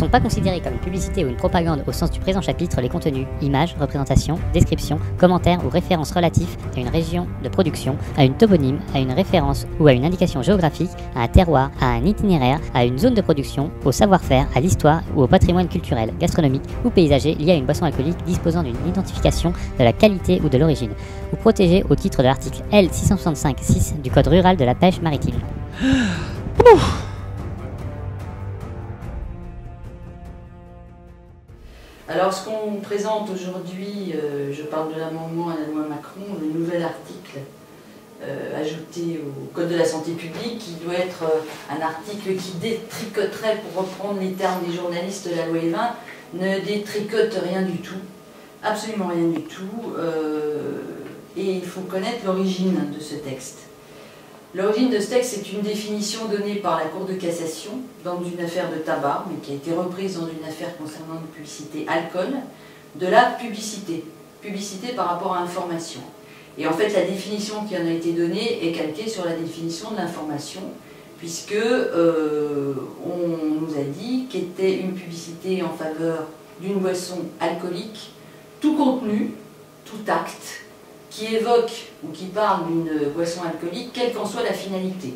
sont pas considérés comme une publicité ou une propagande au sens du présent chapitre les contenus, images, représentations, descriptions, commentaires ou références relatifs à une région de production, à une toponyme, à une référence ou à une indication géographique, à un terroir, à un itinéraire, à une zone de production, au savoir-faire, à l'histoire ou au patrimoine culturel, gastronomique ou paysager lié à une boisson alcoolique disposant d'une identification de la qualité ou de l'origine, ou protégé au titre de l'article L. 665-6 du Code rural de la pêche maritime. Alors, ce qu'on présente aujourd'hui, je parle de l'amendement à la loi Macron, le nouvel article ajouté au Code de la santé publique, qui doit être un article qui détricoterait, pour reprendre les termes des journalistes de la loi Evin, ne détricote rien du tout, absolument rien du tout, et il faut connaître l'origine de ce texte. L'origine de ce texte, c'est une définition donnée par la Cour de cassation dans une affaire de tabac, mais qui a été reprise dans une affaire concernant une publicité alcool, de la publicité. Publicité par rapport à information. Et en fait, la définition qui en a été donnée est calquée sur la définition de l'information, puisque on nous a dit qu'était une publicité en faveur d'une boisson alcoolique, tout contenu, tout acte, qui évoque ou qui parle d'une boisson alcoolique, quelle qu'en soit la finalité.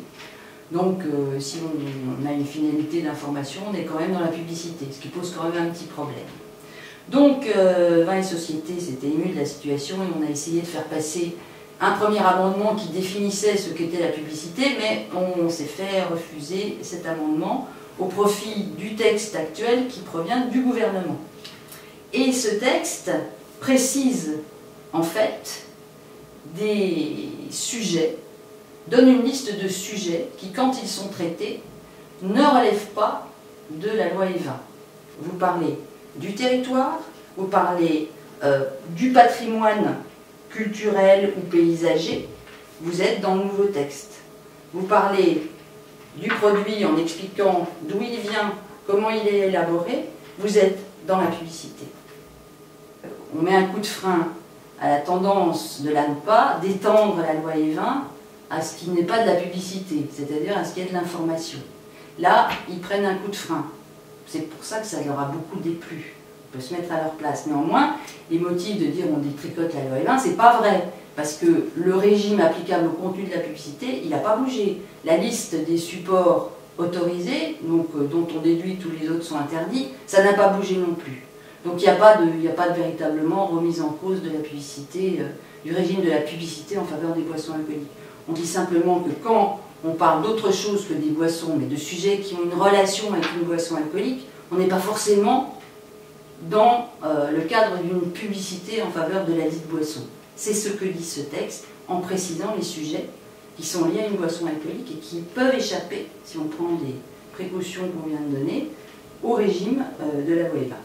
Donc, si on a une finalité d'information, on est quand même dans la publicité, ce qui pose quand même un petit problème. Donc, Vin et Société s'était ému de la situation et on a essayé de faire passer un premier amendement qui définissait ce qu'était la publicité, mais on s'est fait refuser cet amendement au profit du texte actuel qui provient du gouvernement. Et ce texte précise, en fait, des sujets, donne une liste de sujets qui, quand ils sont traités, ne relèvent pas de la loi Evin. Vous parlez du territoire, vous parlez du patrimoine culturel ou paysager, vous êtes dans le nouveau texte. Vous parlez du produit en expliquant d'où il vient, comment il est élaboré, vous êtes dans la publicité. On met un coup de frein à la tendance de l'ANPA d'étendre la loi Evin à ce qui n'est pas de la publicité, c'est-à-dire à ce qui est de l'information. Là, ils prennent un coup de frein. C'est pour ça que ça leur a beaucoup déplu. On peut se mettre à leur place. Néanmoins, les motifs de dire on détricote la loi Evin, c'est pas vrai. Parce que le régime applicable au contenu de la publicité, il n'a pas bougé. La liste des supports autorisés, donc, dont on déduit que tous les autres sont interdits, ça n'a pas bougé non plus. Donc il n'y a pas de véritablement remise en cause de la publicité, du régime de la publicité en faveur des boissons alcooliques. On dit simplement que quand on parle d'autre chose que des boissons, mais de sujets qui ont une relation avec une boisson alcoolique, on n'est pas forcément dans le cadre d'une publicité en faveur de la dite boisson. C'est ce que dit ce texte en précisant les sujets qui sont liés à une boisson alcoolique et qui peuvent échapper, si on prend des précautions qu'on vient de donner, au régime de la loi Evin.